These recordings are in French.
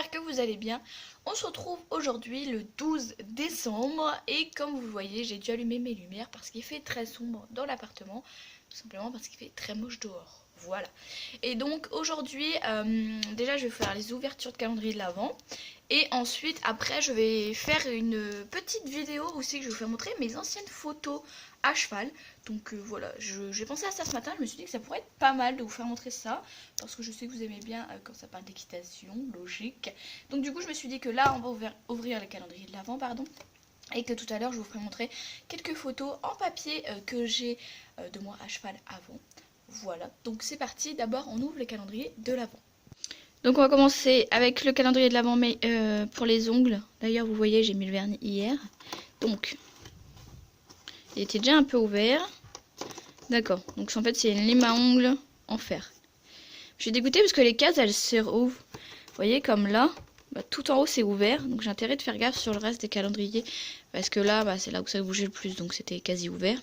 j'espère que vous allez bien. On se retrouve aujourd'hui le 12 décembre et comme vous le voyez, j'ai dû allumer mes lumières parce qu'il fait très sombre dans l'appartement, tout simplement parce qu'il fait très moche dehors. Voilà. Et donc aujourd'hui, déjà je vais faire les ouvertures de calendrier de l'Avent. Et ensuite, après, je vais faire une petite vidéo aussi que je vais vous faire montrer mes anciennes photos à cheval. Donc voilà, j'ai pensé à ça ce matin, je me suis dit que ça pourrait être pas mal de vous faire montrer ça. Parce que je sais que vous aimez bien quand ça parle d'équitation, logique. Donc du coup, je me suis dit que là, on va ouvrir le calendrier de l'Avent, pardon. Et que tout à l'heure, je vous ferai montrer quelques photos en papier que j'ai de moi à cheval avant. Voilà, donc c'est parti. D'abord, on ouvre le calendrier de l'Avent. Donc on va commencer avec le calendrier de l'Avent mais pour les ongles. D'ailleurs vous voyez j'ai mis le vernis hier. Donc il était déjà un peu ouvert. D'accord, donc en fait c'est une lime à ongles en fer. Je suis dégoûtée parce que les cases elles se rouvrent. Vous voyez comme là, tout en haut c'est ouvert. Donc j'ai intérêt de faire gaffe sur le reste des calendriers. Parce que là c'est là où ça bougeait le plus, donc c'était quasi ouvert.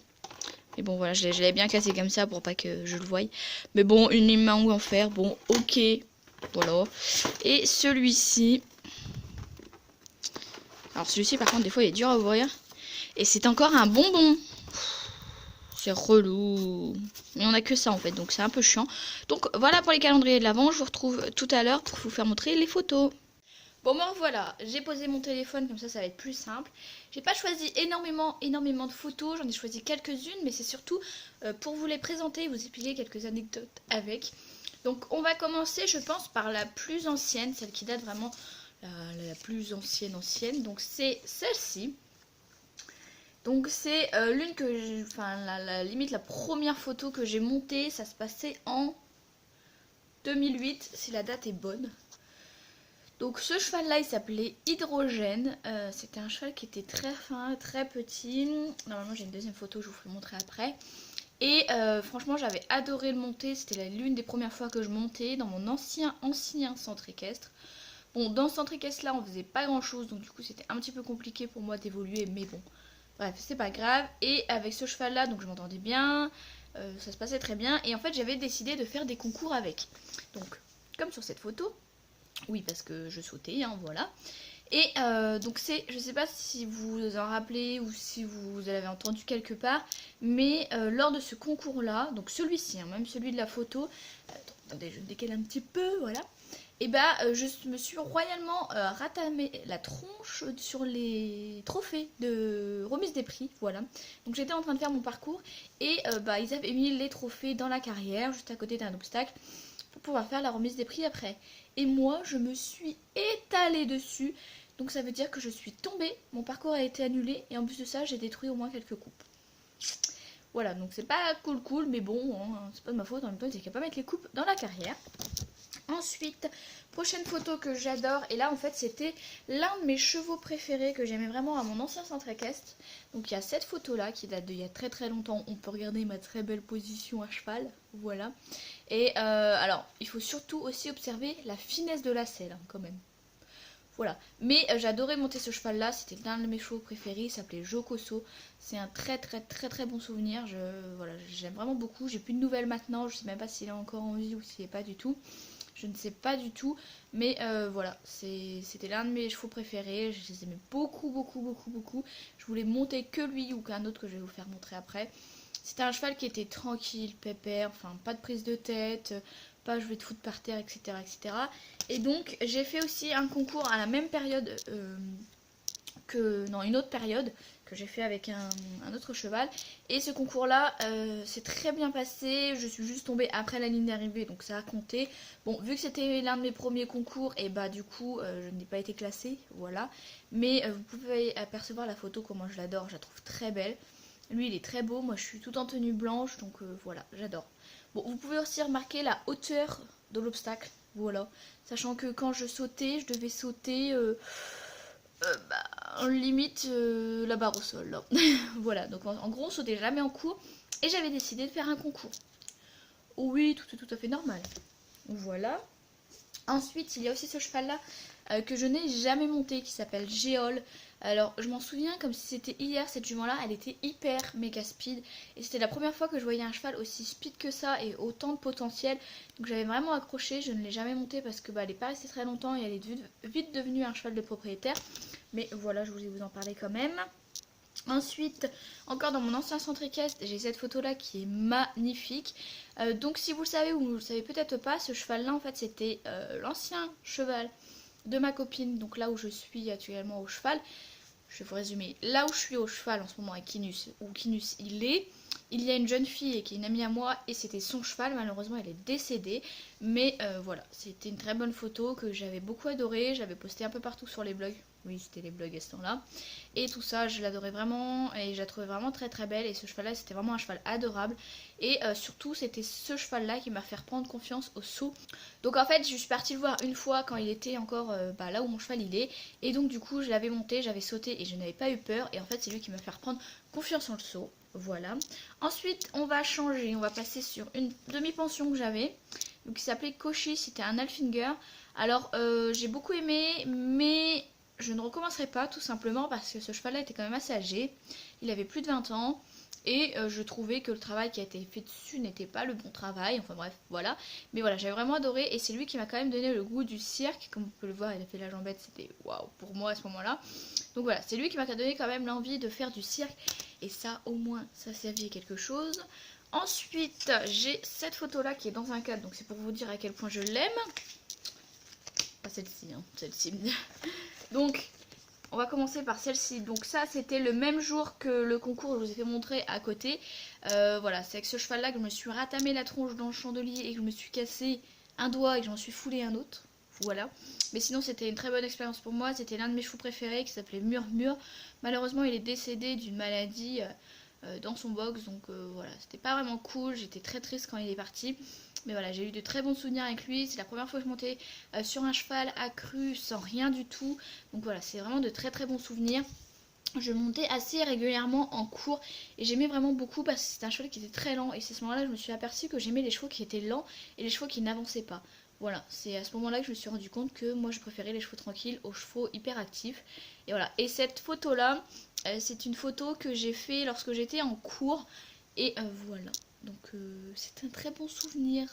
Mais bon voilà, je l'ai bien cassé comme ça pour pas que je le voie. Mais bon, une lime à ongles en fer, bon ok. Voilà. Et celui-ci. Alors celui-ci par contre des fois il est dur à ouvrir. Et c'est encore un bonbon. C'est relou. Mais on a que ça en fait, donc c'est un peu chiant. Donc voilà pour les calendriers de l'Avent. Je vous retrouve tout à l'heure pour vous faire montrer les photos. Bon ben voilà, j'ai posé mon téléphone comme ça va être plus simple. J'ai pas choisi énormément de photos, j'en ai choisi quelques-unes, mais c'est surtout pour vous les présenter et vous expliquer quelques anecdotes avec. Donc on va commencer je pense par la plus ancienne, celle qui date vraiment la plus ancienne. Donc c'est celle-ci. Donc c'est l'une que limite la première photo que j'ai montée, ça se passait en 2008 si la date est bonne. Donc ce cheval là il s'appelait Hydrogène, c'était un cheval qui était très fin, très petit. Normalement j'ai une deuxième photo, je vous ferai montrer après. Et franchement j'avais adoré le monter, c'était l'une des premières fois que je montais dans mon ancien centre équestre. Bon dans ce centre équestre là on faisait pas grand chose, donc du coup c'était un petit peu compliqué pour moi d'évoluer, mais bon bref c'est pas grave. Et avec ce cheval là donc je m'entendais bien, ça se passait très bien. Et en fait j'avais décidé de faire des concours avec, donc comme sur cette photo. Oui, parce que je sautais, hein, voilà. Et donc c'est, je sais pas si vous vous en rappelez ou si vous l'avez entendu quelque part, mais lors de ce concours-là, donc celui-ci, hein, même celui de la photo, attendez, je décale un petit peu, voilà. Et je me suis royalement ratamé la tronche sur les trophées de remise des prix, voilà. Donc j'étais en train de faire mon parcours et ils avaient mis les trophées dans la carrière, juste à côté d'un obstacle, pour pouvoir faire la remise des prix après. Et moi, je me suis étalée dessus. Donc ça veut dire que je suis tombée, mon parcours a été annulé et en plus de ça, j'ai détruit au moins quelques coupes. Voilà, donc c'est pas cool, mais bon, hein, c'est pas de ma faute. En même temps, c'est qu'il n'y a pas mettre les coupes dans la carrière. Ensuite, prochaine photo que j'adore, et là en fait c'était l'un de mes chevaux préférés que j'aimais vraiment à mon ancien centre équestre. Donc il y a cette photo là qui date d'il y a très longtemps, on peut regarder ma très belle position à cheval, voilà. Et alors il faut surtout aussi observer la finesse de la selle hein, quand même. Voilà, mais j'adorais monter ce cheval là, c'était l'un de mes chevaux préférés, il s'appelait Jocoso. C'est un très bon souvenir, voilà, j'aime vraiment beaucoup. J'ai plus de nouvelles maintenant, je sais même pas s'il est encore en vie ou s'il est pas du tout. Je ne sais pas du tout, mais voilà, c'était l'un de mes chevaux préférés, je les aimais beaucoup. Je voulais monter que lui ou qu'un autre que je vais vous faire montrer après. C'était un cheval qui était tranquille, pépère, enfin pas de prise de tête, pas je vais te foutre par terre, etc. Et donc j'ai fait aussi un concours à la même période une autre période que j'ai fait avec un autre cheval. Et ce concours là c'est très bien passé, je suis juste tombée après la ligne d'arrivée, donc ça a compté. Bon, vu que c'était l'un de mes premiers concours, et du coup je n'ai pas été classée, voilà. Mais vous pouvez apercevoir la photo, comment je l'adore, je la trouve très belle. Lui il est très beau, moi je suis tout en tenue blanche, donc voilà, j'adore. Bon, vous pouvez aussi remarquer la hauteur de l'obstacle, voilà. Sachant que quand je sautais, je devais sauter en limite la barre au sol, là. Voilà, donc en gros on sautait jamais en cours, et j'avais décidé de faire un concours. Oui, tout à fait normal. Voilà. Ensuite, il y a aussi ce cheval-là que je n'ai jamais monté, qui s'appelle Géol. Alors je m'en souviens comme si c'était hier, cette jument là, elle était hyper méga speed. Et c'était la première fois que je voyais un cheval aussi speed que ça et autant de potentiel. Donc j'avais vraiment accroché, je ne l'ai jamais monté parce que bah, elle n'est pas restée très longtemps et elle est vite devenue un cheval de propriétaire. Mais voilà, je voulais vous en parler quand même. Ensuite, encore dans mon ancien centre équestre, j'ai cette photo là qui est magnifique. Donc si vous le savez ou vous le savez peut-être pas, ce cheval là en fait c'était l'ancien cheval de ma copine. Donc là où je suis actuellement au cheval, je vais vous résumer. Là où je suis au cheval en ce moment avec Kinus, où Kinus il y a une jeune fille qui est une amie à moi et c'était son cheval. Malheureusement elle est décédée. Mais voilà, c'était une très bonne photo que j'avais beaucoup adorée. J'avais posté un peu partout sur les blogs. Oui, c'était les blogs à ce temps-là. Et tout ça, je l'adorais vraiment et je la trouvais vraiment très très belle. Et ce cheval-là, c'était vraiment un cheval adorable. Et surtout, c'était ce cheval-là qui m'a fait reprendre confiance au saut. Donc en fait, je suis partie le voir une fois quand il était encore là où mon cheval il est. Et donc du coup, je l'avais monté, j'avais sauté et je n'avais pas eu peur. Et en fait, c'est lui qui m'a fait reprendre confiance en le saut. Voilà. Ensuite, on va changer. On va passer sur une demi-pension que j'avais. Donc qui s'appelait Koshi, c'était un Alfinger. Alors, j'ai beaucoup aimé, mais je ne recommencerai pas tout simplement parce que ce cheval-là était quand même assez âgé. Il avait plus de 20 ans. Et je trouvais que le travail qui a été fait dessus n'était pas le bon travail. Enfin bref, voilà. Mais voilà, j'avais vraiment adoré. Et c'est lui qui m'a quand même donné le goût du cirque. Comme vous pouvez le voir, il a fait la jambette. C'était waouh pour moi à ce moment-là. Donc voilà, c'est lui qui m'a donné quand même l'envie de faire du cirque. Et ça, au moins, ça servait à quelque chose. Ensuite, j'ai cette photo-là qui est dans un cadre. Donc c'est pour vous dire à quel point je l'aime. Pas celle-ci, hein. Celle-ci. Donc... on va commencer par celle-ci. Donc ça, c'était le même jour que le concours que je vous ai fait montrer à côté. Voilà, c'est avec ce cheval-là que je me suis ratamé la tronche dans le chandelier et que je me suis cassé un doigt et que j'en suis foulé un autre. Voilà. Mais sinon, c'était une très bonne expérience pour moi. C'était l'un de mes chevaux préférés qui s'appelait Murmure. Malheureusement, il est décédé d'une maladie dans son box. Donc voilà, c'était pas vraiment cool. J'étais très triste quand il est parti. Mais voilà, j'ai eu de très bons souvenirs avec lui. C'est la première fois que je montais sur un cheval accru sans rien du tout. Donc voilà, c'est vraiment de très très bons souvenirs. Je montais assez régulièrement en cours et j'aimais vraiment beaucoup parce que c'était un cheval qui était très lent. Et c'est à ce moment-là que je me suis aperçue que j'aimais les chevaux qui étaient lents et les chevaux qui n'avançaient pas. Voilà, c'est à ce moment-là que je me suis rendu compte que moi je préférais les chevaux tranquilles aux chevaux hyper actifs. Et voilà, et cette photo-là, c'est une photo que j'ai fait lorsque j'étais en cours. Et voilà. Donc c'est un très bon souvenir.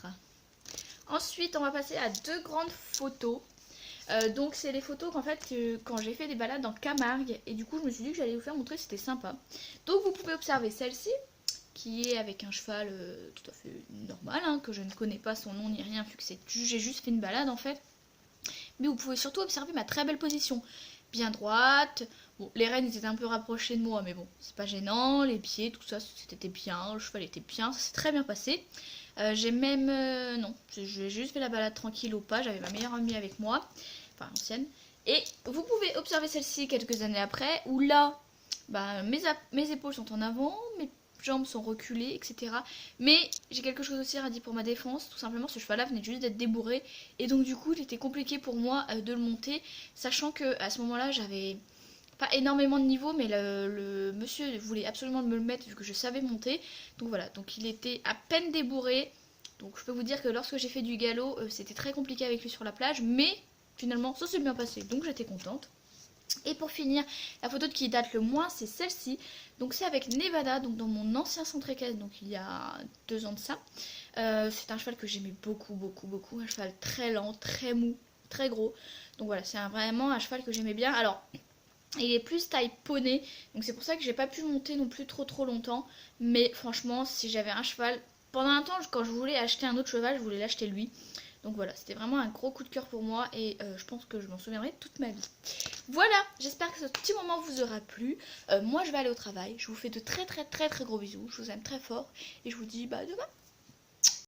Ensuite, on va passer à deux grandes photos. Donc c'est les photos qu'en fait quand j'ai fait des balades en Camargue. Et du coup je me suis dit que j'allais vous faire montrer, c'était sympa. Donc vous pouvez observer celle-ci qui est avec un cheval tout à fait normal, hein, que je ne connais pas son nom ni rien vu que j'ai juste fait une balade en fait. Mais vous pouvez surtout observer ma très belle position. Bien droite. Bon, les rênes étaient un peu rapprochés de moi, mais bon, c'est pas gênant. Les pieds, tout ça, c'était bien. Le cheval était bien, ça s'est très bien passé. J'ai même... non, j'ai juste fait la balade tranquille au pas. J'avais ma meilleure amie avec moi, enfin ancienne. Et vous pouvez observer celle-ci quelques années après, où là, bah, mes épaules sont en avant, mes jambes sont reculées, etc. Mais j'ai quelque chose aussi à dire pour ma défense. Tout simplement, ce cheval-là venait juste d'être débourré. Et donc du coup, il était compliqué pour moi de le monter, sachant que à ce moment-là, j'avais... pas énormément de niveau, mais le monsieur voulait absolument me le mettre vu que je savais monter. Donc voilà, donc il était à peine débourré. Donc je peux vous dire que lorsque j'ai fait du galop, c'était très compliqué avec lui sur la plage. Mais finalement, ça s'est bien passé, donc j'étais contente. Et pour finir, la photo qui date le moins, c'est celle-ci. Donc c'est avec Nevada, donc dans mon ancien centre équestre, donc il y a 2 ans de ça. C'est un cheval que j'aimais beaucoup, beaucoup, beaucoup. Un cheval très lent, très mou, très gros. Donc voilà, c'est vraiment un cheval que j'aimais bien. Alors... il est plus taille poney, donc c'est pour ça que j'ai pas pu monter non plus trop longtemps. Mais franchement, si j'avais un cheval, pendant un temps, quand je voulais acheter un autre cheval, je voulais l'acheter lui. Donc voilà, c'était vraiment un gros coup de cœur pour moi et je pense que je m'en souviendrai toute ma vie. Voilà, j'espère que ce petit moment vous aura plu. Moi, je vais aller au travail. Je vous fais de très gros bisous. Je vous aime très fort et je vous dis bah demain.